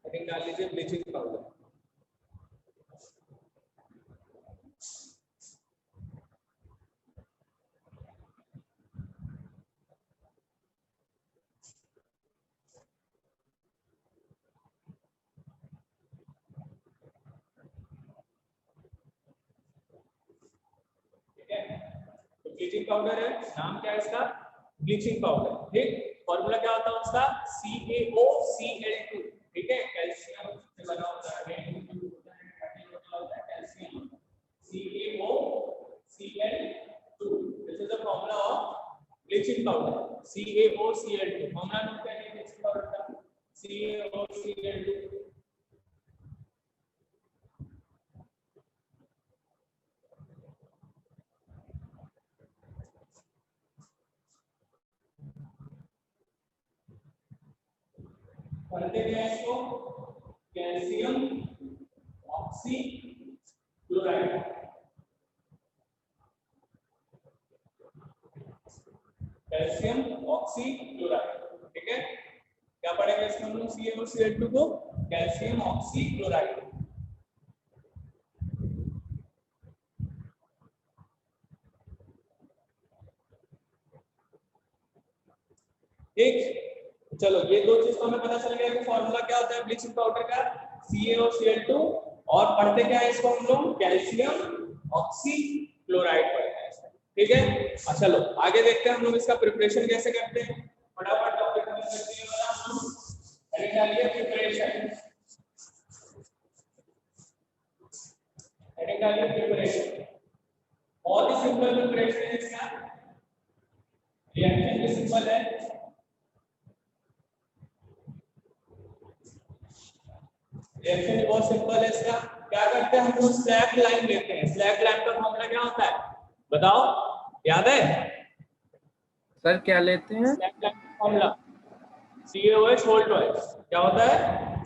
Heading डाल लीजिए bleaching powder. Bleaching powder है, नाम क्या है इसका? Bleaching powder. ठीक, फॉर्मूला क्या होता है उसका? CaOCl2। ठीक है, कैल्शियम से बना होता है, calcium CaOCl2। This is the formula of bleaching powder, CaOCl2। Formula नाम क्या है ब्लीचिंग पाउडर का? CaOCl2। पढ़ते क्या है इसको? Calcium oxychloride. Calcium oxychloride. ठीक है, क्या पढ़ेंगे इसमें हम लोग? CaOCl2 को कैल्शियम ऑक्सीक्लोराइड। ठीक, चलो ये दो चीज तो हमें पता चल गया कि फॉर्मूला क्या होता है ब्लीचिंग पाउडर का, CaOCl2। और पढ़ते क्या है इसको हम लोग? कैल्शियम ऑक्सीक्लोराइड पढ़ते हैं इसमें। ठीक है, चलो आगे देखते हैं हम लोग इसका प्रिपरेशन कैसे करते हैं। फटाफट टॉपिक हम करते हैं वाला हेडिंग डालिए प्रिपरेशन। हेडिंग डालिए प्रिपरेशन। बहुत ही सिंपल प्रिपरेशन है इसका, रिएक्शन भी सिंपल है। रिएक्शन भी बहुत सिंपल है इसका। क्या करते हैं हम लोग? स्लैक लाइन लेते हैं। स्लैक लाइन का फॉर्मूला क्या होता है बताओ, याद है सर? क्या लेते हैं? स्लैक लाइन का फॉर्मूला CaOH होल ट्वाइस। क्या होता है?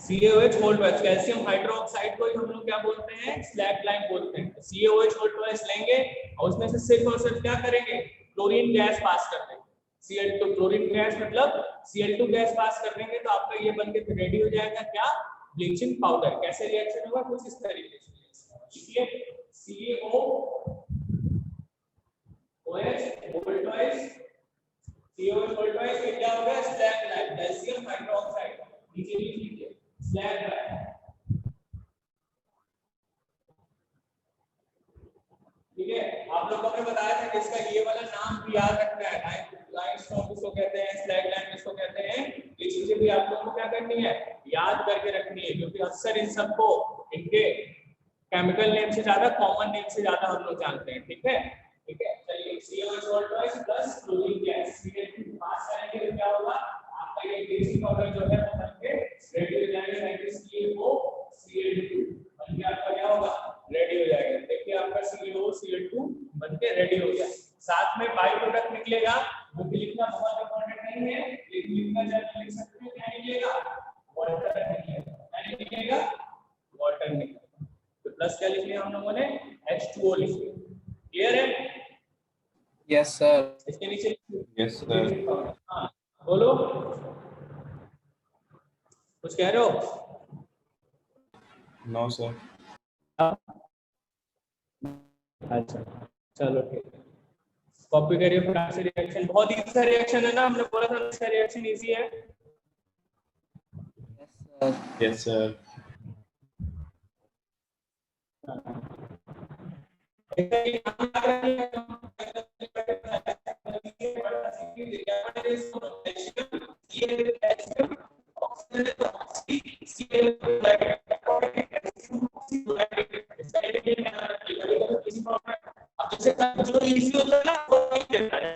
CaOH whole twice. Calcium hydroxide को ही हम लोग क्या बोलते हैं? स्लैक लाइन बोलते हैं। CaOH होल ट्वाइस लेंगे और उसमें से सिर्फ और सिर्फ क्या करेंगे? क्लोरीन गैस पास कर देंगे। Cl2 क्लोरीन गैस मतलब Cl2 गैस पास कर देंगे तो आपका ये बनके रेडी हो जाएगा क्या? Bleaching powder. कैसे रिएक्शन होगा? कुछ इस तरीके से। इसलिए CaOH whole twice, CaOH whole twice ये क्या हो गया? Slake line, calcium hydroxide. नीचे लिख लीजिए स्लैक लाइन। ठीक है, आप लोगों ने बताया था कि इसका ये वाला नाम भी याद रखना है। लाइमस्टोन किसको कहते हैं? स्लैग लाइन किसको कहते हैं? ये चीजें भी आप लोगों को क्या करनी है? याद करके रखनी है, क्योंकि अक्सर इन सबको इनके केमिकल नेम से ज्यादा कॉमन नेम से ज्यादा हम लोग जानते हैं। ठीक है, ठीक है, चलिए CaOH whole twice plus chlorine gas Cl2 pass करेंगे तो क्या होगा? आपका ये ब्लीचिंग पाउडर जो है वो बनके रेडी हो जाएगा। दैट इज CaOCl2 बनके आपका क्या होगा? रेडी हो जाएगा। देखिए आपका CaOCl2 बनके रेडी हो गया। साथ में बाई प्रोडक्ट निकलेगा, वो भी लिखना बहुत इंपॉर्टेंट नहीं है, लेकिन लिखना जरूर लिख सकते हैं। क्या निकलेगा? वाटर निकलेगा। क्या निकलेगा? वाटर निकलेगा। तो प्लस क्या लिख लिया हम लोगों ने? H2O लिख लिया। क्लियर है? Yes sir. इसके नीचे यस सर। हाँ बोलो, कुछ कह रहे हो? No sir. अच्छा चलो ठीक है, कॉपी करिए फटाफट से। रिएक्शन बहुत इजी सा रिएक्शन है ना, हमने बोला था इसका रिएक्शन इजी है। Yes sir. जो इजी होता है ना वो नहीं देता है।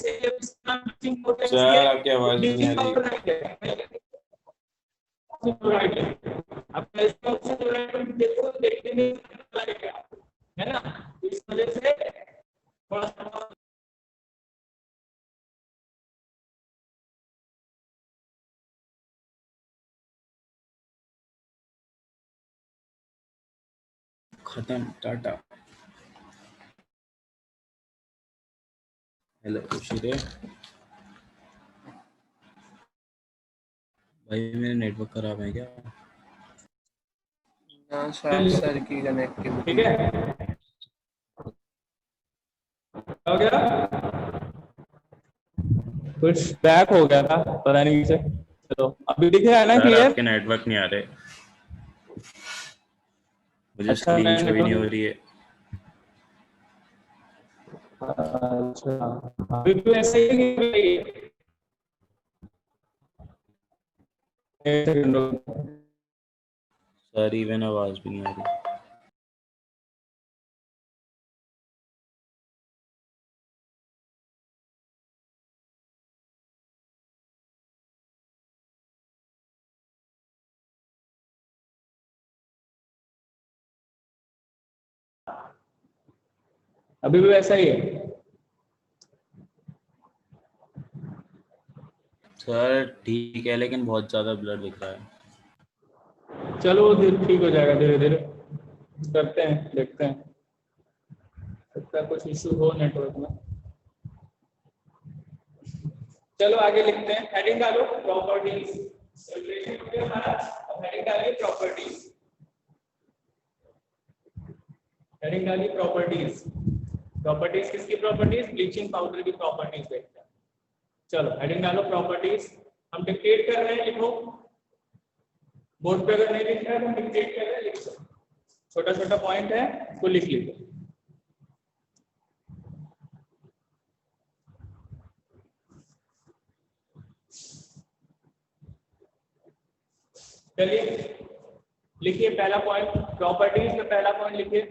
सर आपकी आवाज नहीं आ रही। देखो देखने में लगेगा, है ना? इस वजह से थोड़ा सा खत्म, टाटा। हेलो खुशी भाई, मेरा नेटवर्क खराब है क्या? हाँ शायद सर की ठीक कनेक्टिविटी। है, हो गया, कुछ बैक हो गया था पता नहीं से। चलो अभी दिख रहा है ना सर क्लियर? आपके नेटवर्क नहीं आ रहे, मुझे अच्छा स्क्रीन शो ही नहीं नेटवर्क, हो रही है। अच्छा अभी भी ऐसे ही नहीं हो रही है? एक सेकंड रुको। सर इवन आवाज भी नहीं आ रही। अभी भी वैसा ही है? सर ठीक है लेकिन बहुत ज्यादा ब्लर दिख रहा है। चलो ठीक हो जाएगा, धीरे धीरे करते हैं, देखते हैं, लगता है कुछ इशू हो नेटवर्क में। चलो आगे लिखते हैं, हेडिंग डालो प्रॉपर्टीज, सेपरेशन हो गया हमारा, अब हेडिंग डालिए प्रॉपर्टीज, हेडिंग डालिए प्रॉपर्टीज। प्रॉपर्टीज किसकी प्रॉपर्टीज? ब्लीचिंग पाउडर की प्रॉपर्टीज देखते हैं। चलो हेडिंग डालो प्रॉपर्टीज, हम डिक्टेट कर रहे हैं, लिखो बोर्ड पे, अगर नहीं लिख रहे हैं तो डिक्टेट कर रहे हैं, लिख लो, छोटा छोटा पॉइंट है उसको लिख लीजिए। चलिए लिखिए पहला पॉइंट, प्रॉपर्टीज में पहला पॉइंट लिखिए,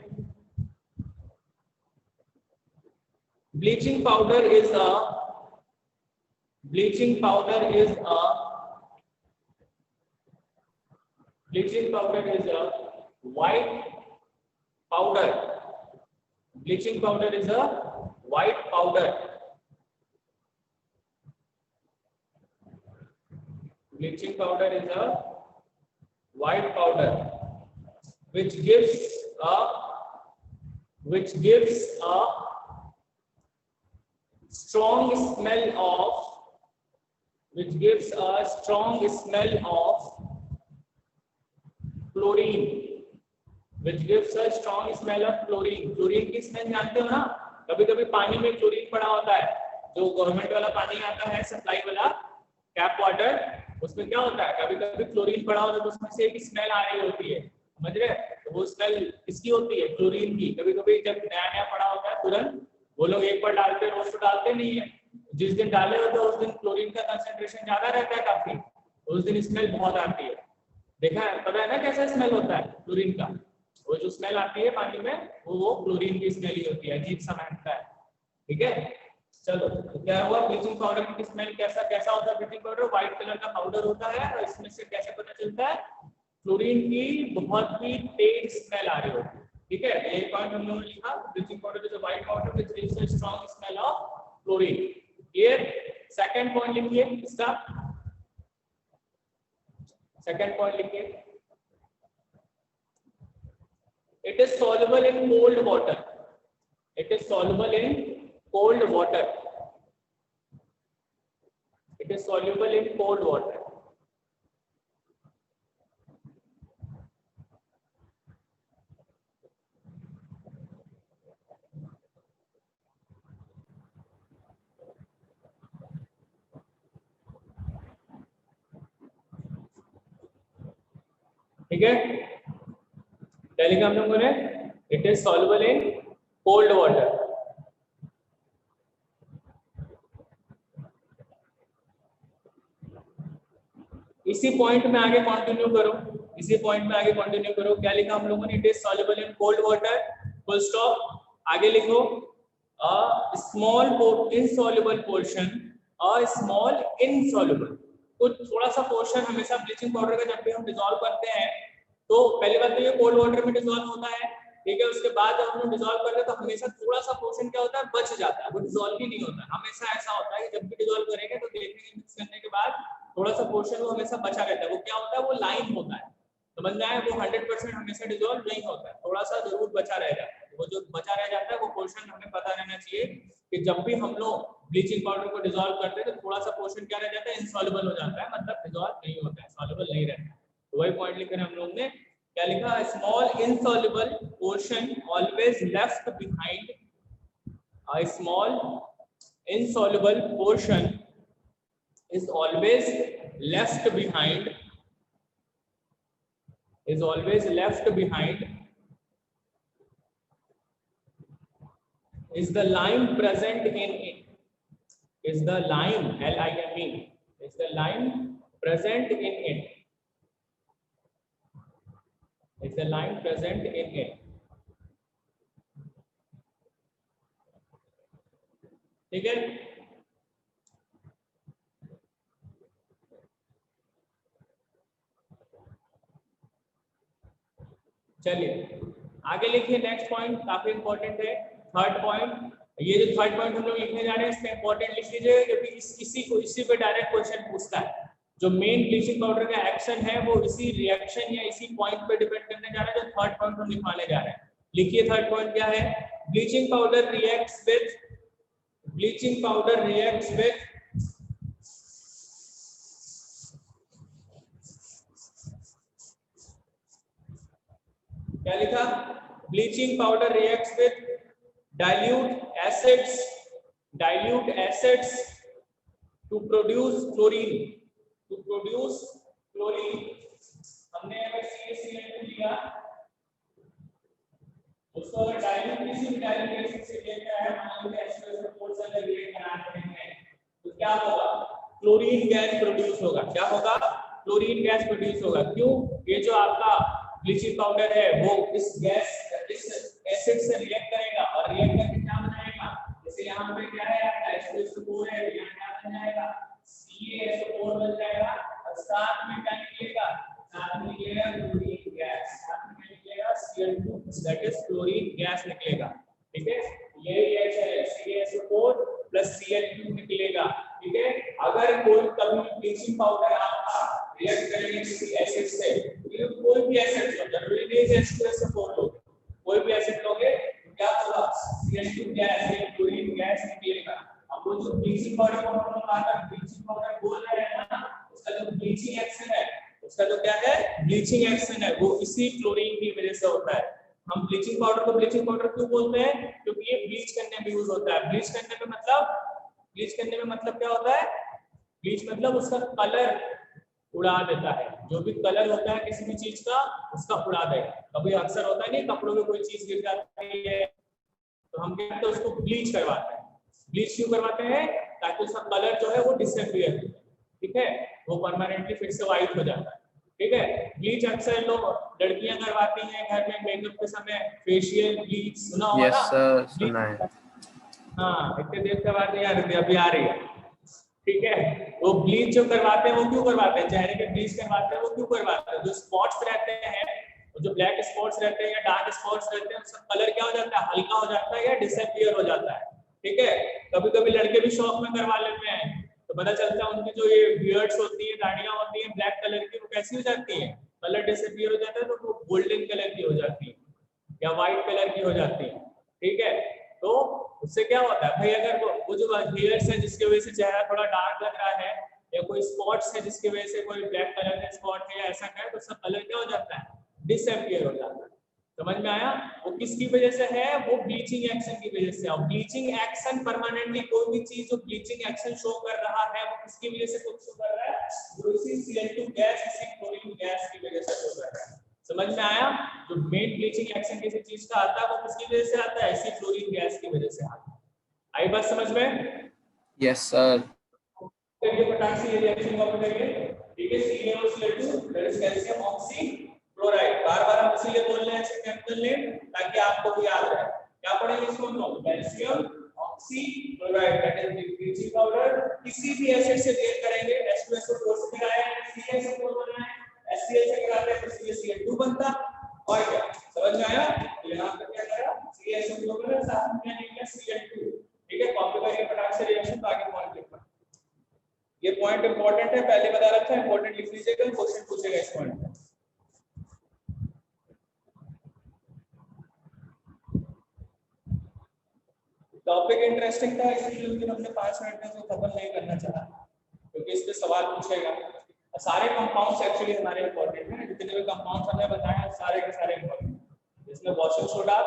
bleaching powder is a, bleaching powder is a, bleaching powder is a white powder, bleaching powder is a white powder, bleaching powder is a white powder which gives a, which gives a strong smell of, which gives a strong smell of chlorine, which gives a strong smell of chlorine। Chlorine की smell जानते हो ना, कभी कभी पानी में chlorine पड़ा होता है, जो गवर्नमेंट वाला पानी आता है सप्लाई वाला टैप वाटर, उसमें क्या होता है कभी कभी क्लोरीन पड़ा होता है, तो उसमें से एक स्मेल आ रही होती है, समझ रहे? तो वो स्मेल किसकी होती है? क्लोरीन की। कभी कभी जब नया नया पड़ा होता है तुरंत वो लोग एक बार डालते हैं, रोज तो डालते नहीं है, जिस दिन डाले होते हैं उस दिन क्लोरीन का कंसेंट्रेशन ज्यादा रहता है काफी, उस दिन स्मेल बहुत आती है। देखा है, पता है ना कैसा स्मेल होता है क्लोरीन का? वो जो स्मेल आती है पानी में वो क्लोरीन की स्मेल ही होती है, अजीब सा महकता है, ठीक है। चलो तो क्या हुआ, ब्लीचिंग पाउडर की स्मेल कैसा कैसा होता है? ब्लीचिंग पाउडर व्हाइट कलर का पाउडर होता है और इसमें से कैसे पता चलता है? क्लोरीन की बहुत ही तेज स्मेल आ रही होती है, ठीक है। ये पॉइंट हम लोगों ने लिखा, bleaching powder is a white powder which gives a strong smell of chlorine. Clear? Second point लिखिए इसका, सेकंड पॉइंट लिखिए, it is soluble in cold water, it is soluble in cold water, it is soluble in cold water। ठीक है, क्या लिखा हम लोगों ने? It is soluble in cold water. इसी पॉइंट में आगे कंटिन्यू करो, इसी पॉइंट में आगे कंटिन्यू करो। क्या लिखा हम लोगों ने? It is soluble in cold water, full stop. आगे लिखो a small insoluble portion, a small insoluble, कुछ थोड़ा सा पोर्शन हमेशा ब्लीचिंग पाउडर का जब भी हम डिसॉल्व करते हैं तो पहली बात तो ये कोल्ड वाटर में डिसॉल्व होता है, ठीक है। उसके बाद जब हम लोग डिसॉल्व करते हैं तो हमेशा थोड़ा सा पोर्शन क्या होता है, बच जाता है, वो डिसॉल्व ही नहीं होता। हमेशा ऐसा होता है कि जब भी डिसॉल्व करेंगे तो देखेंगे मिक्स करने के बाद थोड़ा सा पोर्शन वो हमेशा बचा रहता है, वो क्या होता है, वो लाइन होता है, समझ में आया? वो 100% हमेशा डिसॉल्व नहीं होता है, थोड़ा सा जरूर बचा रह जाता है। वो जो बचा रह जाता है वो पोर्शन हमें पता रहना चाहिए कि जब भी हम लोग ब्लीचिंग पाउडर को डिसॉल्व करते हैं तो थोड़ा सा पोर्शन क्या रह जाता है, इनसॉल्युबल हो जाता है, मतलब डिसॉल्व नहीं होता है, सॉल्युबल नहीं रहता है। तो वही पॉइंट लिखे हम लोग ने क्या लिखा, small insoluble portion always left behind, a small insoluble portion is always left behind, is always left behind, is the lime present in it, is the lime, L-I-M-E, is the lime present in it, is the lime present in it. ठीक है, चलिए आगे लिखिए। Next point काफी important है, third point. ये जो third point हम लोग लिखने जा रहे हैं इसमें इंपॉर्टेंट लिख लीजिए, क्योंकि इसी पे डायरेक्ट क्वेश्चन पूछता है। जो मेन ब्लीचिंग पाउडर का एक्शन है वो इसी रिएक्शन या इसी पॉइंट पे डिपेंड करने जा रहा है जो थर्ड पॉइंट हम लिखवाने जा रहे हैं। लिखिए थर्ड पॉइंट क्या है, bleaching powder reacts with, bleaching powder reacts with क्या लिखा, bleaching powder reacts with dilute acids to produce chlorine, to produce chlorine। हमने अगर CaCl2 लिया उसको अगर डाइल्यूट किसी भी डाइल्यूट एसिड से लेकर आया, मान लीजिए H2SO4 से अगर रिएक्ट कराते हैं तो क्या होगा, क्लोरीन गैस प्रोड्यूस होगा। क्या होगा, क्लोरीन गैस प्रोड्यूस होगा। क्यों, ये जो आपका ब्लीचिंग पाउडर है वो इस गैस, इस एसिड से रिएक्ट करेगा और रिएक्ट करके क्या बनाएगा, जैसे यहाँ पे क्या है H2SO4 है, यहाँ क्या बन जाएगा, CaSO4 बन जाएगा और साथ में क्या निकलेगा, साथ में निकलेगा क्लोरीन गैस, साथ में निकलेगा Cl2 that is chlorine gas निकलेगा। ठीक है, यही है CaSO4 प्लस Cl2 निकलेगा। ठीक है, अगर कोई कभी ब्लीचिंग पाउडर आपका रिएक्ट करेंगे किसी एसिड से, कोई भी एसिड लो, जरूरी नहीं है H2SO4 लो, कोई भी एसिड लोगे क्या होगा, Cl2 गैस या क्लोरीन गैस निकलेगा। अब वो जो ब्लीचिंग पाउडर को हम लोग आता है, ब्लीचिंग पाउडर बोल रहे हैं ना, उसका जो ब्लीचिंग एक्शन है, उसका जो क्या है ब्लीचिंग एक्शन है, वो इसी क्लोरीन की वजह से होता है। हम ब्लीचिंग पाउडर को ब्लीचिंग पाउडर क्यों बोलते हैं, क्योंकि ये ब्लीच करने में यूज होता है। ब्लीच करने में मतलब, ब्लीच करने में मतलब क्या होता है, ब्लीच मतलब उसका कलर उड़ा देता है। जो भी कलर होता है किसी भी चीज का उसका उड़ा देगा। कभी अक्सर होता है नहीं, कपड़ों में कोई चीज गिर जाती है तो हम क्या करते हैं, उसको ब्लीच करवाते हैं। ब्लीच क्यों करवाते हैं, ताकि उसका कलर जो है वो डिसअपीयर हो जाए। ठीक है, वो परमानेंटली फिर से व्हाइट हो जाता है। ठीक है, ब्लीच अक्सर लोग लड़कियां करवाती हैं घर में मेकअप के समय, फेशियल ब्लीच सुना होगा ना। यस सर, सुना है। हाँ, इतने देर के बाद नहीं आ रही, अभी आ रही है। ठीक है, वो ब्लीच जो करवाते हैं वो क्यों करवाते हैं, चेहरे पे ब्लीच करवाते हैं वो क्यों करवाते हैं, जो स्पॉट्स रहते हैं, जो ब्लैक स्पॉट्स रहते हैं या डार्क स्पॉट्स रहते हैं, उसका कलर क्या हो जाता है, हल्का हो जाता है या डिसअपीयर हो जाता है। ठीक है, कभी कभी लड़के भी शौक में करवा लेते हैं तो पता चलता है उनकी जो ये बियर्ड्स होती है, दाढ़ियां होती है ब्लैक कलर की, वो कैसी हो जाती है, कलर डिसअपीयर हो जाता है तो वो गोल्डन कलर की हो जाती है या व्हाइट कलर की हो जाती है। ठीक है, तो उससे क्या होता है भाई, अगर वो जो हेयर्स है जिसकी वजह से चेहरा थोड़ा डार्क लग रहा है या कोई स्पॉट्स है जिसकी वजह से कोई ब्लैक कलर का स्पॉट है या ऐसा है, तो उसका कलर क्या हो जाता है, डिसअपीयर हो जाता है। समझ में आया, वो किसकी वजह से है, वो ब्लीचिंग एक्शन की वजह से। और ब्लीचिंग एक्शन परमानेंटली कोई भी चीज जो ब्लीचिंग एक्शन शो कर रहा है वो किसकी वजह से शो कर रहा है, जो इसी Cl2 गैस, इसी क्लोरीन गैस की वजह से शो कर रहा है। समझ में आया, जो मेन ब्लीचिंग एक्शन किसी चीज का आता है वो किसकी वजह से आता है, इसी क्लोरीन गैस की वजह से आता है। आई बात समझ में? Yes sir. ये फटाक से ये रिएक्शन कॉपी करिए। ठीक है, CaO2 that is calcium oxychloride. बार-बार हम इसीलिए बोल रहे हैं इसका केमिकल नेम ताकि आपको भी याद रहे। क्या पढ़ेंगे इसको हम लोग, calcium oxychloride that is bleaching powder. किसी भी एसिड से रिएक्ट करेंगे, H2SO4 से कराया है, CaSO4 बना है, HCl से कराते हैं तो CaCl2 बनता। और क्या समझ में आया, यहां पे क्या करा, CaSO4 बना, साथ में क्या निकला, Cl2। ठीक है, कॉपी करिए फटाक से रिएक्शन, तो आगे पॉइंट लिखना। ये पॉइंट इंपॉर्टेंट है, पहले बता रखा है, इंपॉर्टेंट लिख लीजिएगा, क्वेश्चन पूछेगा इस पॉइंट पे। टॉपिक इंटरेस्टिंग था इसलिए, लेकिन हमने 5 मिनट में तो खत्म नहीं करना चाहा क्योंकि इस पे सवाल पूछेगा। सारे कंपाउंड्स एक्चुअली हमारे इंपॉर्टेंट हैं, जितने भी कंपाउंड्स हमने बताए सारे के सारे इंपॉर्टेंट। इसमें वॉशिंग सोडा,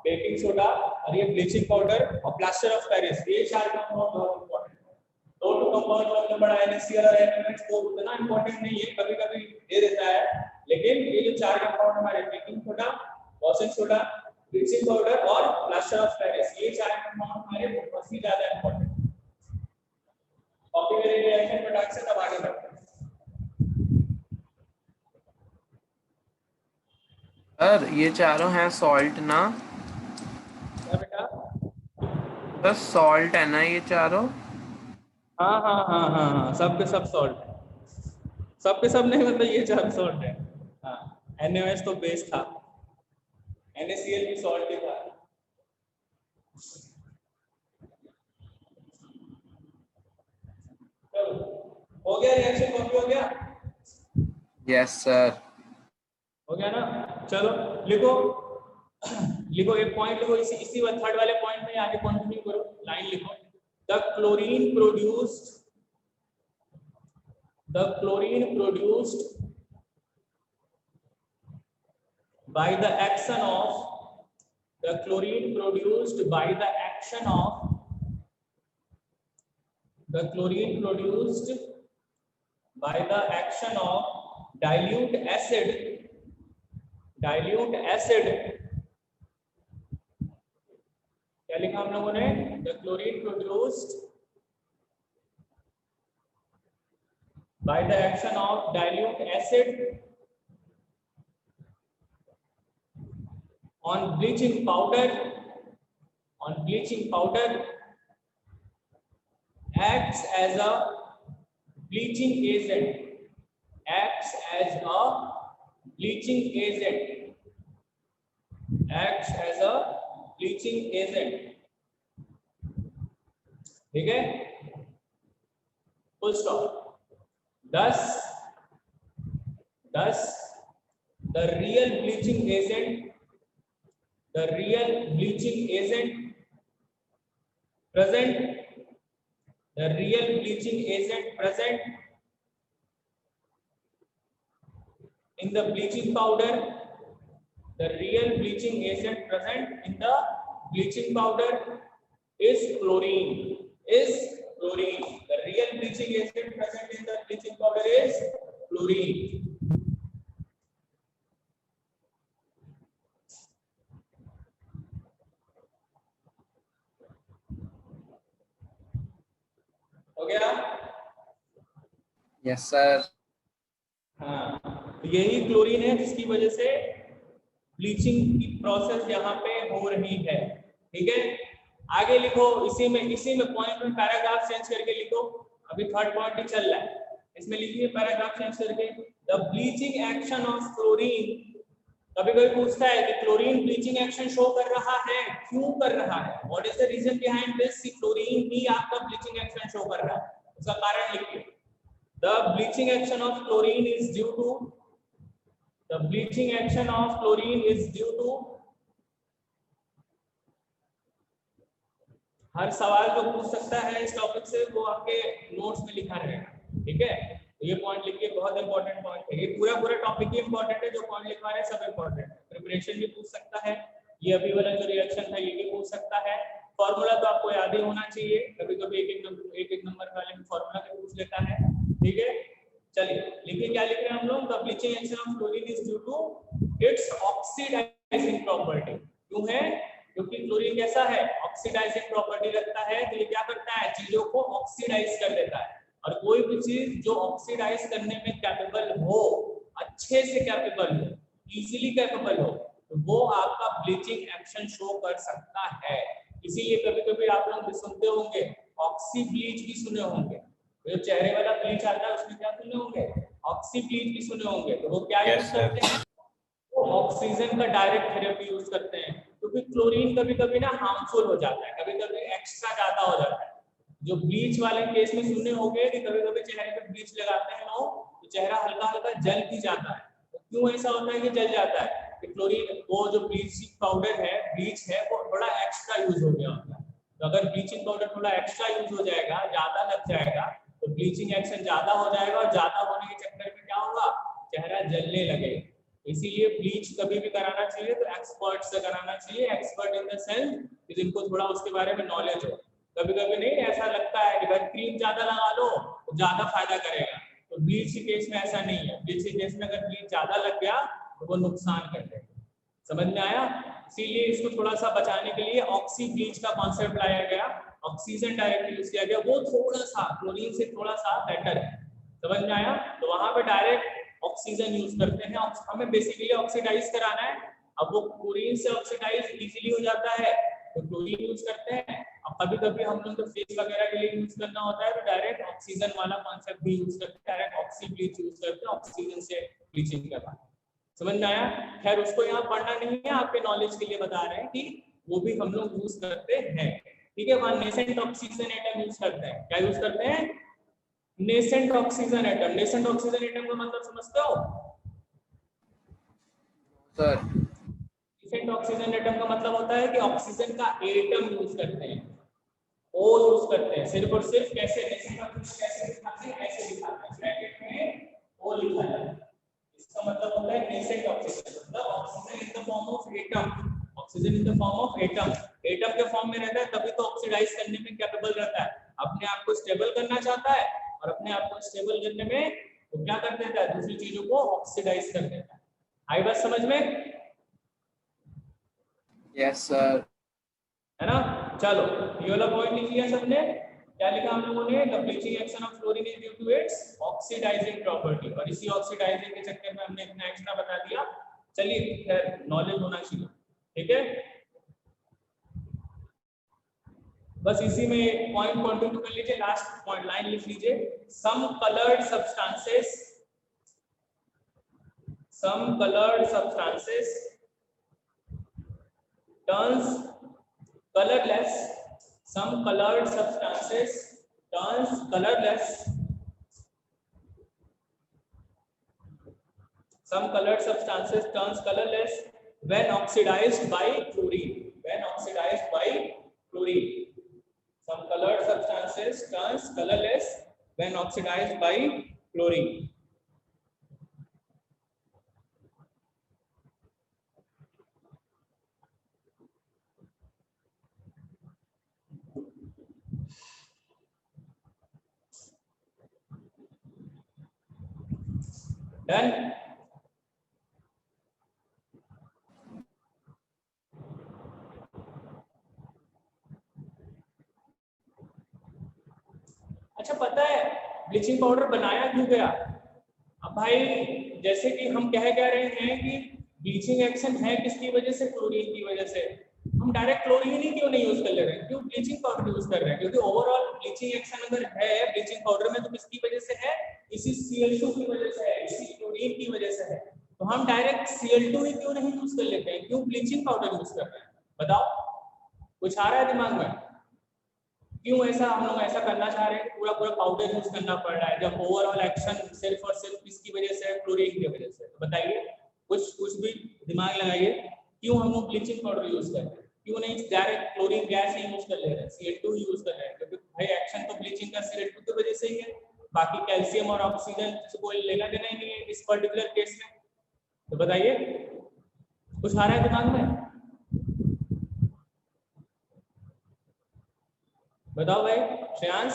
बेकिंग सोडा और ये ब्लीचिंग पाउडर और प्लास्टर ऑफ पेरिस, ये चार कंपाउंड बहुत इंपॉर्टेंट है। दो कंपाउंड जो हमने पढ़ा NaCl और NaOH वो उतना इंपॉर्टेंट नहीं है, कभी कभी दे देता है, लेकिन ये जो चार कंपाउंड हमारे baking soda, washing soda, bleaching powder और प्लास्टर ऑफ पेरिस, ये चार कंपाउंड हमारे बहुत ही ज्यादा इंपॉर्टेंट है। कॉपी मेरे रिएक्शन प्रोडक्ट से तब आगे बढ़ते हैं। सर ये चारों हैं सॉल्ट ना? क्या बेटा? सर सॉल्ट है ना ये चारों? हाँ हाँ हाँ हाँ हाँ, सब के सब सॉल्ट है, सब के सब नहीं, मतलब ये चार सॉल्ट है। हाँ, NaOH तो बेस था, NaCl भी सॉल्ट ही था। चलो हो गया, रिएक्शन कॉपी हो गया? Yes sir. हो गया ना? चलो लिखो, लिखो एक पॉइंट लिखो, इसी थर्ड वाले पॉइंट में आगे कंटिन्यू करो, लाइन लिखो। The chlorine produced by the action of dilute acid, क्या लिखा हम लोगों ने? The chlorine produced by the action of dilute acid on bleaching powder acts as a bleaching agent, ठीक है, full stop. thus the real bleaching agent present in the bleaching powder, is chlorine. The real bleaching agent present in the bleaching powder is chlorine. हो गया? Yes sir. हाँ, तो यही chlorine है जिसकी वजह से ब्लीचिंग की प्रोसेस यहाँ पे हो रही है। ठीक है, आगे लिखो, इसी में पॉइंट में पैराग्राफ चेंज करके लिखो। अभी थर्ड पॉइंट ही चल रहा है, इसमें लिखिए पैराग्राफ चेंज करके, the bleaching action of chlorine. कभी कभी पूछता है कि क्लोरीन ब्लीचिंग एक्शन शो कर रहा है, क्यों कर रहा है, what is the reason behind this? Chlorine भी आपका ब्लीचिंग एक्शन शो कर रहा है, उसका कारण लिखिए। The bleaching action of chlorine is due to हर सवाल जो पूछ सकता है इस टॉपिक से वो आपके नोट्स में लिखा रहेगा। ठीक है, तो ये पॉइंट लिखिए, बहुत इंपॉर्टेंट पॉइंट है। ये पूरा टॉपिक ही इंपॉर्टेंट है, जो पॉइंट लिखा है सब इंपॉर्टेंट है। प्रिपरेशन भी पूछ सकता है, ये अभी वाला जो रिएक्शन था ये भी पूछ सकता है। फॉर्मूला तो आपको याद ही होना चाहिए, कभी कभी एक नंबर वाले में फॉर्मूला भी पूछ लेता है। ठीक है, चलिए लिखिए, क्या लिख रहे हैं हम लोग? The bleaching action of chlorine is due to its oxidising property. क्यों है? क्योंकि क्लोरीन कैसा है? ऑक्सीडाइजिंग प्रॉपर्टी रखता है, तो ये क्या करता है? चीजों को ऑक्सीडाइज कर देता है, और कोई भी चीज जो ऑक्सीडाइज करने में कैपेबल हो, अच्छे से कैपेबल हो, इजीली कैपेबल हो, तो वो आपका ब्लीचिंग एक्शन शो कर सकता है। इसीलिए कभी कभी आप लोग भी सुनते होंगे, ऑक्सी ब्लीच भी सुने होंगे, जो चेहरे वाला ब्लीच आता है उसमें क्या सुने होंगे? ऑक्सी ब्लीच भी सुने होंगे। तो वो क्या यूज करते हैं? वो ऑक्सीजन का डायरेक्ट थेरेपी यूज करते हैं, क्योंकि क्लोरीन कभी कभी ना हार्मफुल हो जाता है, कभी कभी एक्स्ट्रा ज्यादा हो जाता है। जो ब्लीच वाले केस में सुने होंगे कि कभी कभी चेहरे पे ब्लीच लगाते हैं लोग, तो चेहरा हल्का हल्का जल भी जाता है। तो क्यों ऐसा होता है कि जल जाता है? कि क्लोरीन, वो जो ब्लीचिंग पाउडर है, ब्लीच है, वो थोड़ा एक्स्ट्रा यूज हो गया होता है। तो अगर ब्लीचिंग पाउडर थोड़ा एक्स्ट्रा यूज हो जाएगा, ज्यादा लग जाएगा, तो ब्लीचिंग एक्शन ज्यादा हो जाएगा और ज्यादा होने के चक्कर में क्या होगा, चेहरा जलने लगेगा। इसीलिए ब्लीच कभी भी कराना चाहिए तो एक्सपर्ट से कराना चाहिए, एक्सपर्ट इन द सेंस जिनको थोड़ा उसके बारे में नॉलेज हो। कभी कभी नहीं ऐसा लगता है कि भाई क्रीम ज्यादा लगा लो तो ज्यादा फायदा करेगा, तो ब्लीच के केस में ऐसा नहीं है। ब्लीच के केस में अगर ब्लीच ज्यादा लग गया तो वो नुकसान कर देगा। समझ में आया? इसीलिए इसको थोड़ा सा बचाने के लिए ऑक्सी ब्लीच का कॉन्सेप्ट लाया गया, ऑक्सीजन डायरेक्ट यूज किया गया, वो थोड़ा सा क्लोरीन से थोड़ा सा बेटर है। समझ में आया? तो वहां पे डायरेक्ट ऑक्सीजन यूज करते हैं, हमें बेसिकली ऑक्सीडाइज कराना है। अब वो क्लोरीन से ऑक्सीडाइज इजीली हो जाता है तो क्लोरीन यूज करते हैं। अब कभी कभी हम लोग तो फेस वगैरह के लिए यूज करना होता है तो डायरेक्ट ऑक्सीजन वाला कॉन्सेप्ट भी यूज करते हैं, डायरेक्ट ऑक्सी ब्लीच यूज करते हैं, ऑक्सीजन से ब्लीचिंग करवाते हैं। समझ में आया? खैर उसको यहाँ पढ़ना नहीं है, आपके नॉलेज के लिए बता रहे हैं कि वो भी हम लोग यूज करते हैं। ठीक है, वहां नेसेंट ऑक्सीजन एटम यूज करते हैं। क्या यूज करते हैं? Nascent oxygen atom. Nascent oxygen atom का मतलब समझते हो सर? नेसेंट ऑक्सीजन एटम का मतलब होता है कि ऑक्सीजन का एटम यूज करते हैं, ओ यूज करते हैं। सिर्फ और सिर्फ कैसे नेसेंट ऑक्सीजन कैसे दिखाते हैं, ऐसे दिखाते हैं, ब्रैकेट में ओ लिखा है। इसका मतलब होता है नेसेंट ऑक्सीजन, मतलब oxygen in the form of atom, oxygen in the form of atom. Atom के फॉर्म में रहता है तभी तो ऑक्सीडाइज करने में कैपेबल रहता है। अपने आप को स्टेबल करना चाहता है और अपने आप को स्टेबल करने में वो क्या कर देता है, दूसरी चीजों को ऑक्सीडाइज कर देता है। आई बात समझ में? Yes sir. है ना? चलो ये वाला पॉइंट लिख लिया सबने। क्या लिखा हम लोगों ने? The bleaching action of chlorine is due to its oxidising property, और इसी ऑक्सीडाइजिंग के चक्कर में हमने इतना एक्स्ट्रा बता दिया। चलिए खैर नॉलेज होना चाहिए, ठीक है? बस इसी में पॉइंट कंटिन्यू कर लीजिए, लास्ट पॉइंट लाइन लिख लीजिए। Some coloured substances turns colorless, some colored substances turns colorless, some colored substances turns colorless when oxidized by chlorine, when oxidized by chlorine. Some colored substances turns colorless when oxidized by chlorine. Done? अच्छा पता है bleaching powder बनाया क्यों गया? अब भाई जैसे कि हम कह रहे हैं कि ब्लीचिंग एक्शन है किसकी वजह से? क्लोरीन की वजह से। हम डायरेक्ट क्लोरीन ही क्यों नहीं यूज कर ले रहे हैं, क्यों ब्लीचिंग पाउडर यूज कर रहे हैं? क्योंकि ओवरऑल ब्लीचिंग एक्शन अगर है ब्लीचिंग पाउडर में तो किसकी वजह से है? इसी Cl2 की वजह से है, इसी क्लोरीन की वजह से है। तो हम डायरेक्ट Cl2 ही क्यों नहीं यूज कर लेते हैं, क्यों ब्लीचिंग पाउडर यूज कर रहे हैं? बताओ, कुछ आ रहा है दिमाग में? क्यों ऐसा हम लोग ऐसा करना चाह रहे हैं, पूरा पूरा पाउडर यूज करना पड़ रहा है, जब ओवरऑल एक्शन सिर्फ और सिर्फ किसकी वजह से है? क्लोरीन की वजह से। तो बताइए, कुछ भी दिमाग लगाइए, क्यों हम लोग ब्लीचिंग पाउडर यूज कर रहे हैं? क्यों नहीं डायरेक्ट क्लोरीन गैस ही यूज कर ले रहे हैं, Cl2 यूज कर रहे हैं? क्योंकि भाई एक्शन तो ब्लीचिंग का Cl2 की वजह से ही है, बाकी कैल्शियम और ऑक्सीजन से कोई लेना देना ही नहीं है इस पर्टिकुलर केस में। तो बताइए, कुछ आ रहा है दिमाग में? बताओ भाई श्रेयांश।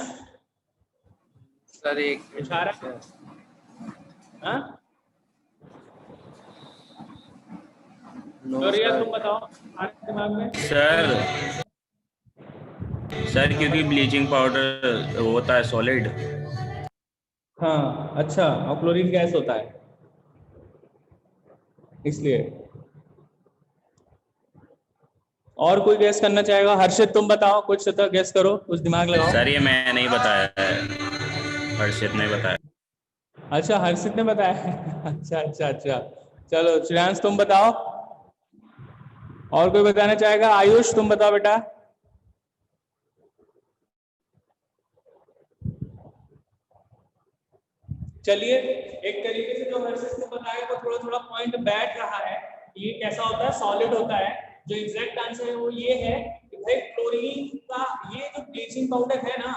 सर एक इशारा। हाँ तुम बताओ दिमाग में। सर क्योंकि ब्लीचिंग पाउडर होता है सॉलिड। हाँ अच्छा, और क्लोरीन गैस होता है इसलिए। और कोई गैस करना चाहेगा? हर्षित तुम बताओ, कुछ तो गैस करो, कुछ दिमाग लगाओ। सर ये मैं नहीं बताया है, हर्षित ने बताया। अच्छा हर्षित ने बताया अच्छा अच्छा अच्छा, चलो श्रेयांश तुम बताओ। और कोई बताना चाहेगा? आयुष तुम बताओ बेटा। चलिए एक तरीके से जो हर्षित ने बताया वो थोड़ा थोड़ा पॉइंट बैठ रहा है। ये कैसा होता है? सॉलिड होता है। जो एग्जैक्ट आंसर है वो ये है कि भाई क्लोरीन का ये जो ब्लीचिंग पाउडर है ना,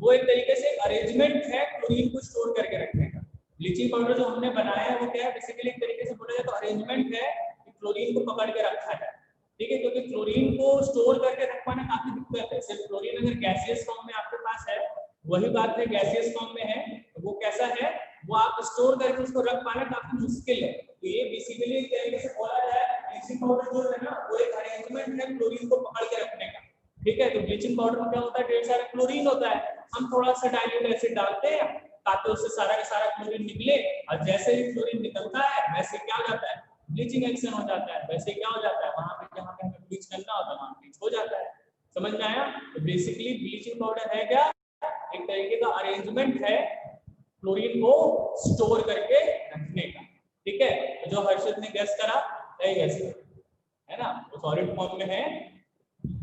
वो एक तरीके से अरेंजमेंट है क्लोरीन को स्टोर करके रखने का। ब्लीचिंग पाउडर जो हमने बनाया है वो क्या है, बेसिकली एक तरीके से बोला जाए तो अरेंजमेंट है कि क्लोरीन को पकड़ के रखा जाए, ठीक है, क्योंकि क्लोरीन को स्टोर करके रख पाना काफी दिक्कत है। सिर्फ क्लोरीन अगर गैसियस फॉर्म में आपके पास है, वही बात है गैसियस फॉर्म में है, वो कैसा है, वो आप स्टोर करके उसको रख पाना काफी मुश्किल है। तो ये बेसिकली एक तरीके से बोला जाए ब्लीचिंग पाउडर जो है ना वो एक अरेंजमेंट है क्लोरीन को पकड़ के रखने का, ठीक है। तो ब्लीचिंग पाउडर में क्या होता है, ढेर सारा क्लोरीन होता है, हम थोड़ा सा डाइल्यूट एसिड डालते हैं ताकि उससे सारा का सारा क्लोरीन निकले, और जैसे ही क्लोरीन निकलता है वैसे क्या हो जाता है, ब्लीचिंग एक्शन हो जाता है। वैसे क्या हो जाता है, वहां पे जहां पे हमें ब्लीच करना होता है वहां ब्लीच हो जाता है। समझ में आया? तो बेसिकली ब्लीचिंग पाउडर है क्या, एक तरीके का अरेंजमेंट है क्लोरीन को स्टोर करके रखने का, ठीक है। तो जो हर्षित ने गेस करा सही गेस है ना, वो सॉलिड फॉर्म में है,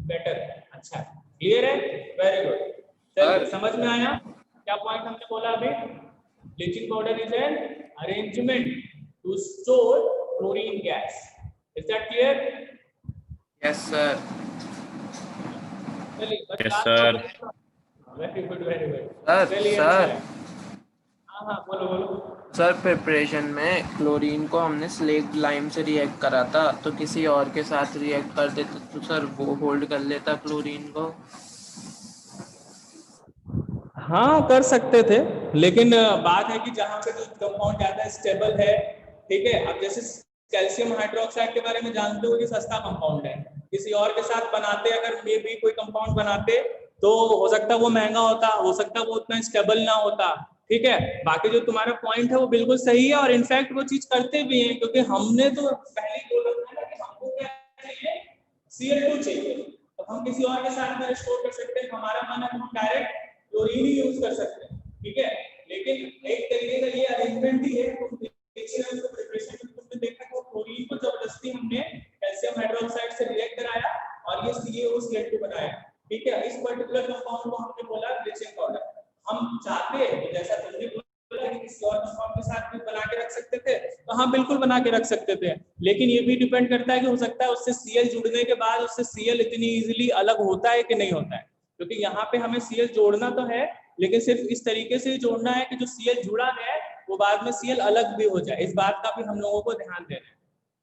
बेटर, अच्छा क्लियर है, वेरी गुड। चलिए समझ में आया क्या पॉइंट हमने बोला अभी, bleaching powder is an arrangement to store chlorine gas, is that clear? Yes sir. चलिए yes sir. Very good very good. Sir चलिए सर हाँ हाँ बोलो बोलो। सर प्रिपरेशन में क्लोरीन को हमने स्लेक्ट लाइम से रिएक्ट करा था, तो किसी और के साथ रिएक्ट कर देते तो सर वो होल्ड कर लेता क्लोरीन को। हाँ कर सकते थे, लेकिन बात है कि जहाँ पे जो कंपाउंड ज्यादा स्टेबल है, ठीक है। अब जैसे कैल्शियम हाइड्रोक्साइड के बारे में जानते हो कि सस्ता कंपाउंड है, किसी और के साथ बनाते अगर मे भी कोई कंपाउंड बनाते तो हो सकता है वो महंगा होता, हो सकता है वो उतना स्टेबल ना होता, ठीक है। बाकी जो तुम्हारा पॉइंट है वो बिल्कुल सही है, और इनफैक्ट वो चीज करते भी हैं, क्योंकि हमने तो पहले ही बोला था ना कि हमको क्या चाहिए, Cl2 चाहिए, तो हम किसी और के साथ में स्टोर कर सकते हैं, हमारा मन है हम डायरेक्ट क्लोरीन ही यूज कर सकते हैं, ठीक है। लेकिन एक तरीके का ये अरेंजमेंट ही है, प्रिपरेशन में तुमने देखा कि क्लोरीन को जबरदस्ती हमने कैल्शियम हाइड्रोक्साइड से रिएक्ट कराया और ये CaO बनाया, ठीक है। इस पर्टिकुलर कंपाउंड को हमने बोला ब्लीचिंग पाउडर। हम चाहते हैं जैसा तुमने बोला कि किसी और कंपाउंड के साथ भी बना के रख सकते थे, तो हाँ बिल्कुल बना के रख सकते थे, लेकिन ये भी डिपेंड करता है कि हो सकता है उससे Cl जुड़ने के बाद उससे Cl इतनी इजीली अलग होता है कि नहीं होता है, क्योंकि यहाँ पे हमें Cl जोड़ना तो है, लेकिन सिर्फ इस तरीके से जोड़ना है कि जो Cl जुड़ा है वो बाद में Cl अलग भी हो जाए, इस बात का भी हम लोगों को ध्यान देना है।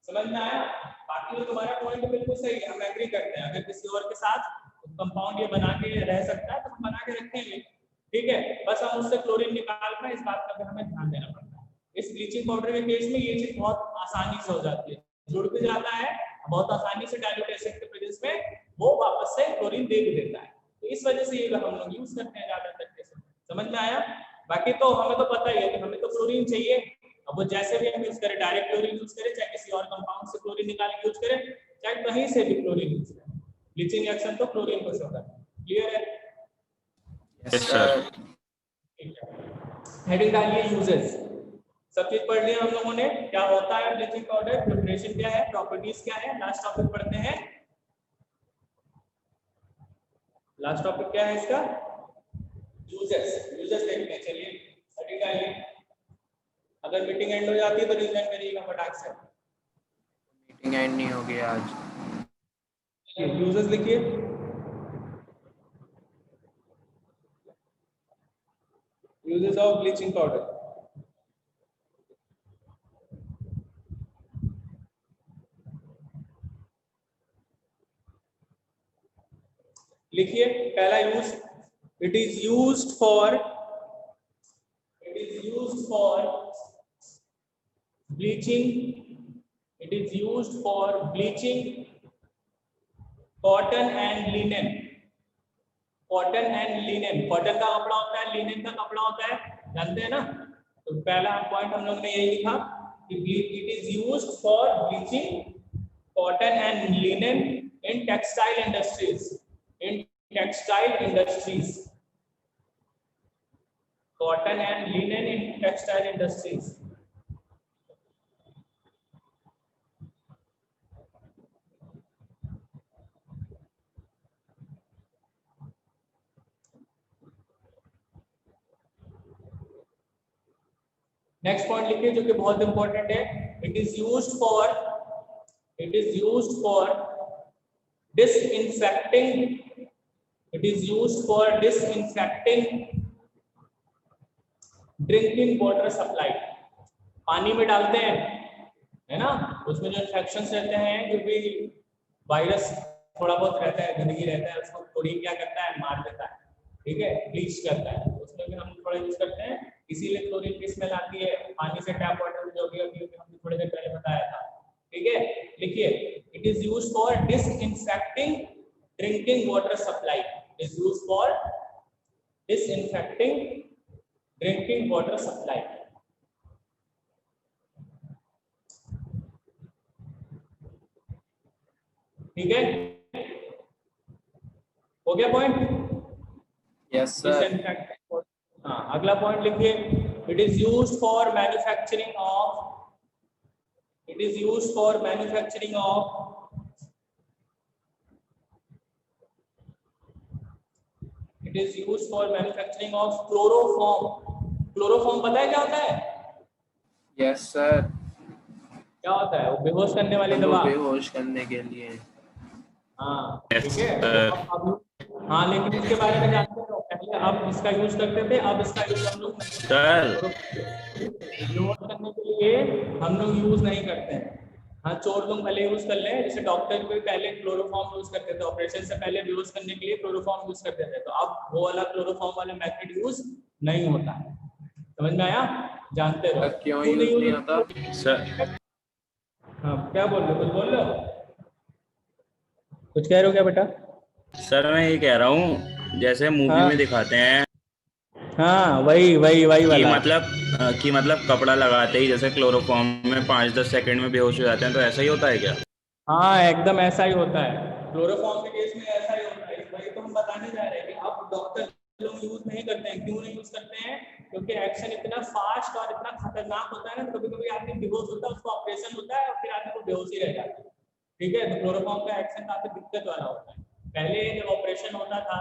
समझ में आया? बाकी तुम्हारा पॉइंट बिल्कुल सही है, हम एग्री करते हैं, अगर किसी और के साथ कंपाउंड ये बना के रह सकता है तो हम बना के रखेंगे, ठीक है। बस हम उससे क्लोरीन निकाल पाए, इस बात का भी हमें ध्यान देना पड़ता है। इस ब्लीचिंग पाउडर के केस में ये चीज बहुत आसानी से हो जाती है, जुड़ भी जाता है बहुत आसानी से, डाइल्यूट एसिड के प्रेजेंस में वो वापस से क्लोरीन दे भी देता है, तो इस वजह से ये हम लोग यूज करते हैं ज्यादातर केस में। समझ में आया? बाकी तो हमें तो पता ही है कि हमें तो क्लोरीन चाहिए, अब वो जैसे भी हम यूज करें, डायरेक्ट क्लोरीन यूज करें, चाहे किसी और कंपाउंड से क्लोरीन निकाल के यूज करें, चाहे कहीं से भी क्लोरीन यूज करें, ब्लीचिंग एक्शन तो क्लोरीन को शो करता है। क्लियर है? Yes sir. हेडिंग डालिए यूजेस, सब चीज पढ़ लिया हम लोगों ने, क्या होता है ब्लीचिंग पाउडर, प्रिपरेशन क्या है, प्रॉपर्टीज क्या है, लास्ट टॉपिक पढ़ते हैं। लास्ट टॉपिक क्या है इसका, यूजेस। यूजेस देखते हैं, चलिए हेडिंग डालिए। अगर मीटिंग एंड हो जाती है तो रिजाइन करिएगा फटाक से। मीटिंग एंड नहीं होगी आज। यूजेस लिखिए। यूजेस ऑफ ब्लीचिंग पाउडर, लिखिए। पहला use, it is used for bleaching, it is used for bleaching cotton and linen, cotton and linen, cotton का कपड़ा होता है, linen का कपड़ा होता है, जानते हैं ना। तो पहला पॉइंट हम लोग ने यही लिखा कि it is used for bleaching cotton and linen in textile industries, in textile industries, cotton and linen in textile industries। Next point लिखिए जो कि बहुत इंपॉर्टेंट है, it is used for disinfecting it is used for disinfecting drinking water supply. पानी में डालते हैं, है ना, उसमें जो इन्फेक्शंस रहते हैं, जो भी वायरस थोड़ा बहुत रहता है, गंदगी रहता है, उसको क्लोरीन क्या करता है, मार देता है, ठीक है, ब्लीच करता है, उसमें भी हम थोड़ा यूज करते हैं। इसीलिए क्लोरीन की स्मेल आती है पानी से, टैप वाटर जो भी हमने थोड़ी देर पहले बताया था, ठीक है। लिखिए, it is used for disinfecting drinking water supply, is used for disinfecting drinking water supply. ठीक है, हो गया पॉइंट? Yes sir. हाँ, अगला पॉइंट लिखिए, it is used for manufacturing of, it is used for manufacturing of, it is used for manufacturing of chloroform. Chloroform पता है क्या होता है? Yes sir. क्या होता है? वो बेहोश करने वाली दवा। बेहोश करने के लिए। हाँ ठीक है, तो अब हाँ, लेकिन इसके बारे में जानते हो, पहले अब इसका यूज करते थे, अब इसका यूज हम लोग बेहोश करने के लिए हम लोग यूज नहीं करते हैं। हाँ, चोर लोग भले यूज कर ले, जैसे डॉक्टर भी पहले क्लोरोफॉर्म यूज करते थे, ऑपरेशन से पहले बेहोश करने के लिए क्लोरोफॉर्म यूज करते थे, तो अब वो वाला क्लोरोफॉर्म वाला मेथड यूज नहीं होता है। समझ में आया? जानते रहो क्यों यूज नहीं होता सर। हाँ, क्या बोल रहे हो? कुछ बोल रहे हो? कुछ कह रहे हो क्या बेटा? सर मैं ये कह रहा हूँ, जैसे मूवी हाँ। में दिखाते हैं हाँ, वही वाला। कि मतलब कपड़ा लगाते ही जैसे क्लोरोफॉर्म में 5-10 सेकंड में बेहोश हो जाते हैं, तो ऐसा ही होता है क्या? हाँ, एकदम ऐसा ही होता है, क्लोरोफॉर्म के केस में ऐसा ही होता है। वही तो हम बताने जा रहे हैं कि अब डॉक्टर लोग यूज नहीं करते हैं। क्यों नहीं यूज करते हैं? क्योंकि एक्शन इतना फास्ट और इतना खतरनाक होता है ना, कभी कभी आदमी बेहोश होता है, उसको ऑपरेशन होता है और फिर आदमी को बेहोश ही रह जाता है, ठीक है। तो क्लोरोफॉर्म का एक्शन काफी दिक्कत वाला होता है। पहले जब ऑपरेशन होता था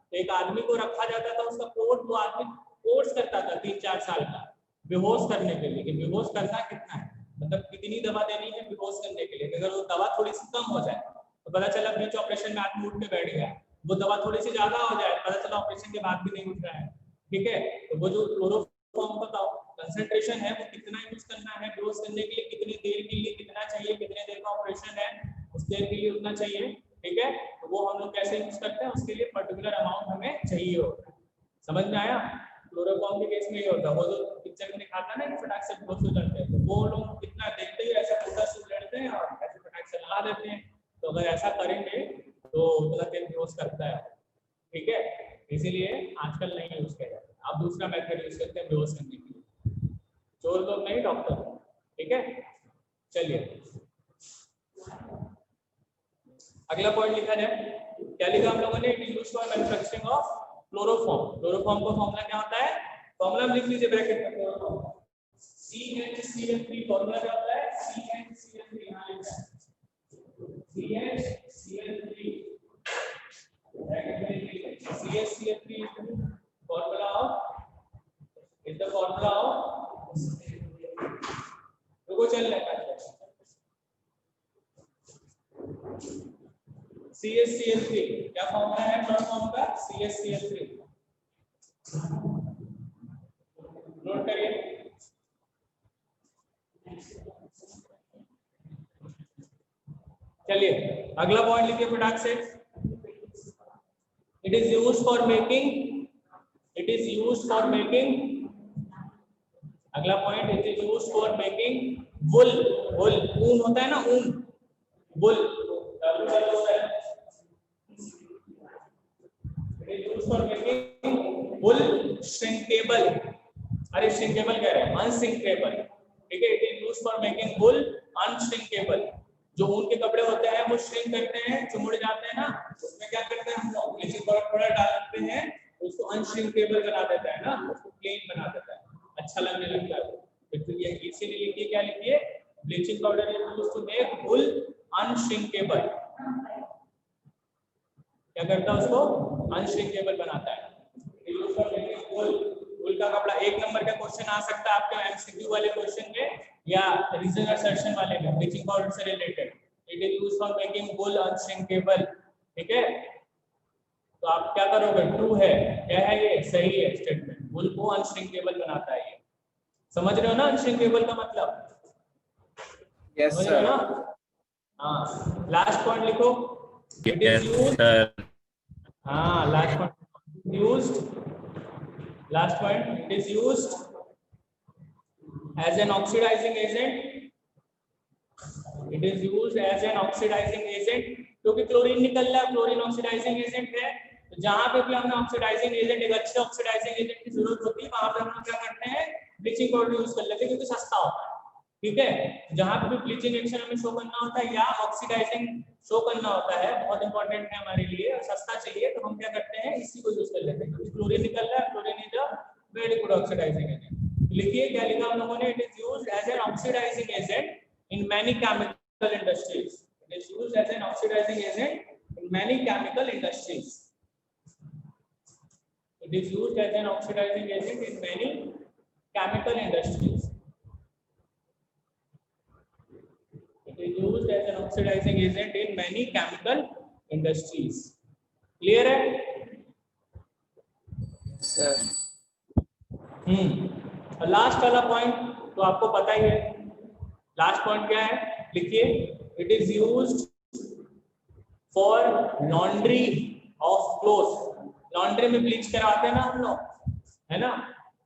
तो एक आदमी को रखा जाता था, उसका कोर्स, वो आदमी कोर्स करता था 3-4 साल का बेहोश करने के लिए, कि बेहोश करना कितना है, मतलब कितनी दवा देनी है बेहोश करने के लिए। अगर वो दवा थोड़ी सी कम हो जाए तो पता चला बीच ऑपरेशन में आदमी उठ के बैठ गया, वो दवा थोड़ी सी ज्यादा हो जाए, पता चला ऑपरेशन के बाद भी नहीं उठ रहा है, ठीक है। तो वो जो क्लोरोफॉर्म का कंसंट्रेशन है, वो कितना यूज करना है बेहोश करने के लिए, कितनी देर के लिए कितना चाहिए, कितने देर का ऑपरेशन है उस देर के लिए उतना चाहिए, ठीक है। तो वो हम लोग कैसे यूज करते हैं, उसके लिए पर्टिकुलर अमाउंट हमें चाहिए होता है। समझ में आया? क्लोरोफॉर्म के केस में ये होता है, वो जो पिक्चर में दिखाता है ना कि फटाक से बेहोश हो जाते हैं, तो वो लोग कितना देखते ही ऐसा पूरा से लड़ते हैं और ऐसे फटाक से लगा देते हैं। तो अगर ऐसा करेंगे तो उतना देर बेहोश करता है, ठीक है। इसीलिए आजकल नहीं यूज किया जाता, आप दूसरा मेथड यूज करते हैं बेहोश करने के लिए, चोर लोग नहीं, डॉक्टर, ठीक है। चलिए अगला पॉइंट लिखा जाए, क्या लिखा हम लोगों ने? It is used for manufacturing of chloroform. Chloroform का फॉर्मूला क्या होता है? फॉर्मूला लिख लीजिए ब्रैकेट में, क्लोरोफॉर्म CH3 फॉर्मूला क्या होता है? CH3 यहां लिखा है, CH3 ब्रैकेट में लिखिए, CH3 formula of, is the formula of, रुको चल रहा है, CH3 क्या फॉर्मूला है क्लोरोफॉर्म का? CH3 नोट करिए। चलिए अगला पॉइंट लिखिए फटाक से, it is used for making, it is used for making, अगला point, it is used for making wool. Wool ऊन होता है ना, ऊन, wool, for making wool shrinkable, अरे श्रिंकेबल कह रहे हैं, अनश्रिंकेबल, ठीक है। It is used for making wool unshrinkable. जो ऊन के कपड़े होते हैं वो श्रिंक करते हैं, चुमुड़ जाते हैं ना, उसमें क्या करते हैं हम लोग, ब्लीचिंग पाउडर थोड़ा डालते हैं, उसको अनश्रिंकेबल बना देता है ना, उसको प्लेन बना देता है, अच्छा लगने लगता है। तो ये इसीलिए लिखिए, क्या लिखिए? Bleaching powder is used to make wool unshrinkable. क्या करता है? उसको अनश्रिंकेबल बनाता है। वुल का कपड़ा, 1 नंबर का क्वेश्चन आ सकता है आपके एमसीक्यू वाले क्वेश्चन में या रीजन असर्शन वाले में, ब्लीचिंग पाउडर से related. It is used for making wool unshrinkable, ठीक है। तो आप क्या करोगे, ट्रू है, क्या है ये, सही है स्टेटमेंट, वुल को अनश्रिंकेबल बनाता है ये। समझ रहे हो ना अनश्रिंकेबल का मतलब? यस समझ रहे हो सर। ना? हाँ, लास्ट पॉइंट लिखो, it is yes used. Sir. हाँ, last point used, last point, it is used as an oxidising agent, it is used as an oxidising agent, क्योंकि क्लोरीन निकल रहा है, क्लोरीन ऑक्सीडाइजिंग एजेंट है। तो जहां पे भी हमें ऑक्सीडाइजिंग एजेंट, एक अच्छे ऑक्सीडाइजिंग एजेंट की जरूरत होती है, वहां पे हम लोग क्या करते हैं, ब्लीचिंग पाउडर यूज कर लेते हैं, क्योंकि सस्ता होता है। ठीक है, जहां पे भी ब्लीचिंग एक्शन हमें शो करना होता है या ऑक्सीडाइजिंग शो करना होता है, बहुत इंपॉर्टेंट है हमारे लिए और सस्ता चाहिए, तो हम क्या करते हैं, इसी को यूज कर लेते हैं, क्योंकि क्लोरीन निकल रहा है, chlorine is a very good oxidising agent. लिखिए क्या लिखा हम लोगों ने, it is used as an oxidising agent in many chemical industries. It is used as an oxidizing agent in many chemical industries. It is used as an oxidizing agent in many chemical industries. It is used as an oxidizing agent in many chemical industries. Clear है? Sir और last वाला point तो आपको पता ही है, last point क्या है, लिखिए, it is used for laundry of clothes. Laundry में ब्लीच करवाते हैं ना हम लोग, है ना,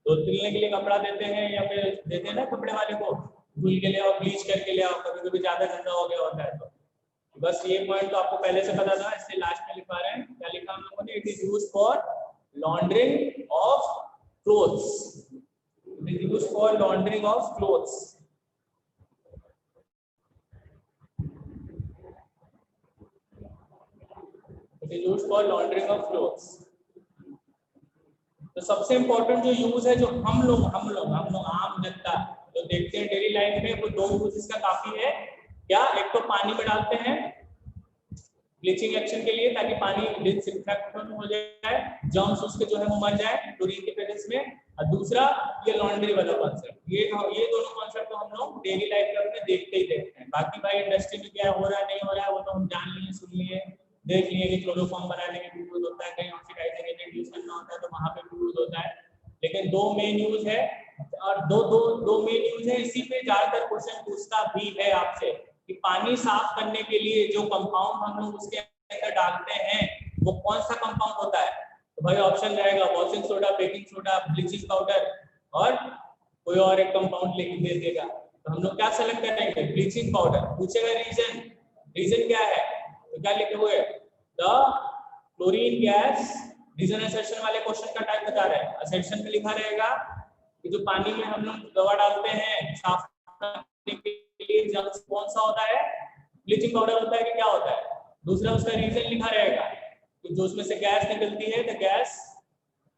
तो धुलने के लिए कपड़ा देते हैं या फिर देते हैं ना कपड़े वाले को, धुल के ले आओ, ब्लीच करके ले आओ, कभी कभी ज्यादा गंदा हो गया होता है तो। बस ये पॉइंट तो आपको पहले से पता था, इसलिए लास्ट में लिखा रहे हैं, क्या लिखा हम लोगों ने, it is used for laundering of clothes, it is used for laundering of clothes. It is used for laundering of clothes. तो सबसे इंपॉर्टेंट जो यूज है, जो हम लोग आम जनता जो देखते हैं डेली लाइफ में, वो 2 यूज इसका काफी है। क्या, एक तो पानी में डालते हैं ब्लीचिंग एक्शन के लिए, ताकि पानी डिसइंफेक्शन हो जाए, जर्म्स उसके जो है वो मर जाए क्लोरीन के प्रेजेंस में। और दूसरा ये लॉन्ड्री वाला कॉन्सेप्ट, ये दोनों कॉन्सेप्ट तो हम लोग डेली लाइफ में अपने देखते ही देखते हैं। बाकी भाई इंडस्ट्री में क्या हो रहा है नहीं हो रहा है वो तो हम जान लिए, सुन लिए, देख लिए कि क्लोरोफॉर्म बनाने के यूज होता है, कहीं ऑक्सीडाइजिंग एजेंट यूज करना होता है तो वहां पे भी यूज होता है। लेकिन 2 मेन यूज है, और दो मेन यूज है, इसी पे ज्यादातर क्वेश्चन पूछता भी है आपसे कि पानी साफ करने के लिए जो कंपाउंड हम लोग उसके अंदर डालते हैं वो कौन सा कंपाउंड होता है। तो भाई ऑप्शन रहेगा washing soda, baking soda, bleaching powder और कोई और एक कंपाउंड लेके दे देगा। तो हम लोग क्या सेलेक्ट करेंगे, ब्लीचिंग पाउडर। पूछेगा रीजन क्या है, तो क्या लिखे हुए, the chlorine gas, reason assertion वाले क्वेश्चन का टाइप बता रहे हैं। असर्शन में लिखा रहेगा कि जो पानी में हम लोग दवा डालते हैं साफ करने के लिए, जर्म्स कौन सा होता है, ब्लीचिंग पाउडर होता है कि क्या होता है। दूसरा उसका रीजन लिखा रहेगा कि जो उसमें से गैस निकलती है, the gas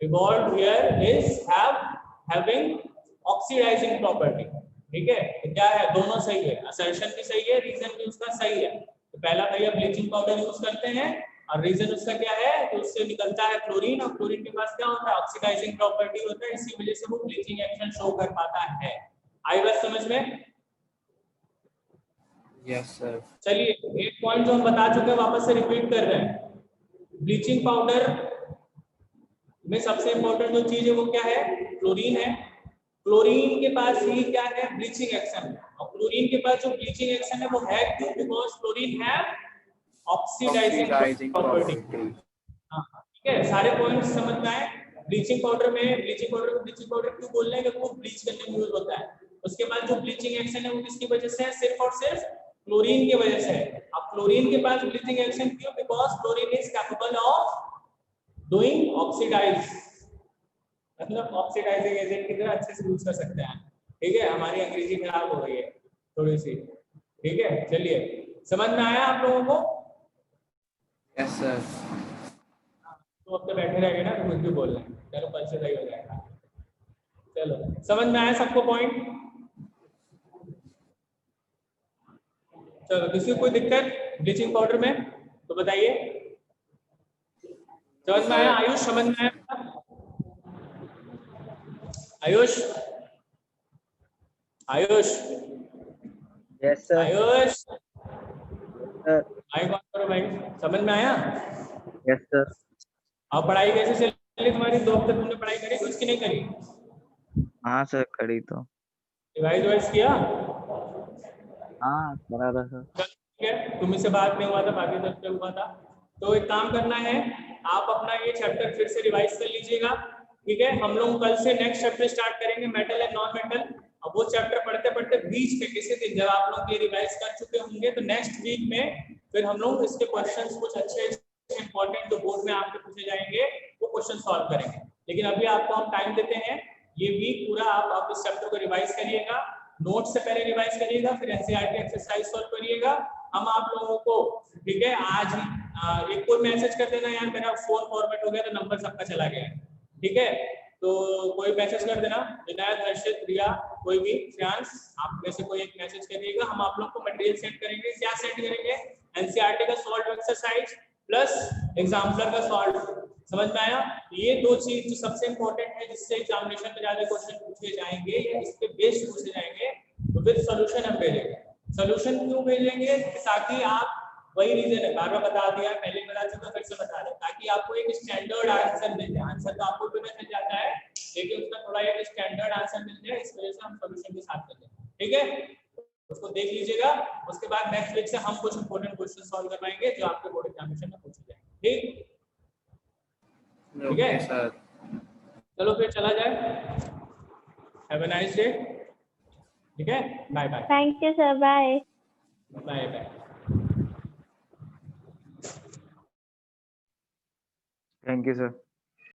evolved here is having oxidising property. ठीक है, तो क्या है, दोनों सही है, असर्शन भी सही है, रीजन भी उसका सही है। तो पहला भैया ब्लीचिंग पाउडर यूज करते हैं और रीजन उसका क्या है, तो उससे निकलता है क्लोरीन, और क्लोरीन के पास क्या होता है, ऑक्सीडाइजिंग प्रॉपर्टी होता है, इसी वजह से वो ब्लीचिंग एक्शन शो कर पाता है। आई बात समझ में? Yes sir. चलिए एक पॉइंट जो हम बता चुके हैं वापस से रिपीट कर रहे हैं। ब्लीचिंग पाउडर में सबसे इंपॉर्टेंट जो चीज है वो क्या है, क्लोरीन है। क्लोरीन के पास ही क्या है, ब्लीचिंग एक्शन। और क्लोरीन के पास जो ब्लीचिंग एक्शन है वो है क्यों, बिकॉज क्लोरीन है ऑक्सीडाइजिंग प्रॉपर्टी। ठीक है, सारे पॉइंट्स समझ में आए। ब्लीचिंग पाउडर ब्लीचिंग पाउडर क्यों बोल रहे हैं, कि वो ब्लीच करने में यूज होता है। उसके बाद जो ब्लीचिंग एक्शन है वो किसकी वजह से है, सिर्फ और सिर्फ क्लोरीन की वजह से है। अब क्लोरीन के पास ब्लीचिंग एक्शन क्यों, because chlorine is capable of doing oxidise, मतलब ऑक्सीडाइजिंग एजेंट की तरह अच्छे से यूज कर सकते हैं। ठीक है, हमारी अंग्रेजी खराब हो गई है थोड़ी सी। ठीक है, चलिए समझ में आया आप लोगों को? Yes sir. तो अब तो बैठे रहेंगे ना, तो कुछ भी बोल रहे हैं, चलो कल से सही हो जाएगा। चलो समझ में आया सबको पॉइंट? चलो किसी को कोई दिक्कत ब्लीचिंग पाउडर में तो बताइए। समझ में आया? आयुष समझ में आया? Ayush Ayush yes sir. Ayush sir I बात करो भाई, समझ में आया? Yes sir. अब पढ़ाई कैसे चल रही तुम्हारी? 2 हफ्ते तुमने पढ़ाई करी कुछ की नहीं करी? हाँ सर करी तो। रिवाइज किया? हाँ करा था सर। ठीक है, तुम्ही से बात नहीं हुआ था, बाकी सब पे हुआ था। तो एक काम करना है, आप अपना ये चैप्टर फिर से रिवाइज कर लीजिएगा। ठीक है, हम लोग कल से नेक्स्ट चैप्टर स्टार्ट करेंगे, मेटल एंड नॉन मेटल। अब वो चैप्टर पढ़ते पढ़ते बीच में किसी दिन जब आप लोग ये रिवाइज कर चुके होंगे तो नेक्स्ट वीक में फिर हम लोग इसके क्वेश्चंस कुछ अच्छे इंपॉर्टेंट जो बोर्ड में आपके पूछे जाएंगे वो क्वेश्चन सॉल्व करेंगे। लेकिन अभी आपको हम टाइम देते हैं, ये वीक पूरा आप इस चैप्टर को रिवाइज करिएगा, नोट से पहले रिवाइज करिएगा, फिर एनसीईआरटी एक्सरसाइज सॉल्व करिएगा। हम आप लोगों को, ठीक है, आज एक कोई मैसेज कर देना यार मेरा फोन फॉर्मेट हो गया तो नंबर सबका चला गया है। ठीक है, तो कोई मैसेज कर देना, विनायक, हर्षित, रिया, कोई भी, श्रेयांश, आप में से कोई एक मैसेज करिएगा। हम आप लोग को मटेरियल सेंड करेंगे। क्या सेंड करेंगे? एनसीईआरटी का सॉल्व एक्सरसाइज प्लस एग्जाम्पलर का सॉल्व। समझ में आया? ये दो चीज जो सबसे इंपॉर्टेंट है, जिससे एग्जामिनेशन में ज्यादा क्वेश्चन पूछे जाएंगे या इस पे बेस्ड पूछे जाएंगे, तो फिर सॉल्यूशन हम भेजेंगे। सॉल्यूशन क्यों भेजेंगे? ताकि आप, वही रीजन है, बार बार बता दिया, पहले बता चुका, फिर से बता रहे, ताकि आपको एक स्टैंडर्ड आंसर मिल जाए। आंसर तो आपको भी मिल जाता है, लेकिन उसका थोड़ा एक स्टैंडर्ड आंसर मिल जाए, इस वजह से हम सॉल्यूशन के साथ करते हैं। ठीक है, उसको देख लीजिएगा। उसके बाद नेक्स्ट वीक से हम कुछ इंपॉर्टेंट क्वेश्चन सॉल्व करवाएंगे जो आपके बोर्ड एग्जामिनेशन में पूछे जाएंगे। ठीक है सर, चलो फिर चला जाए। Have a nice day. ठीक है, bye bye. Thank you sir, bye. Bye bye. Thank you sir.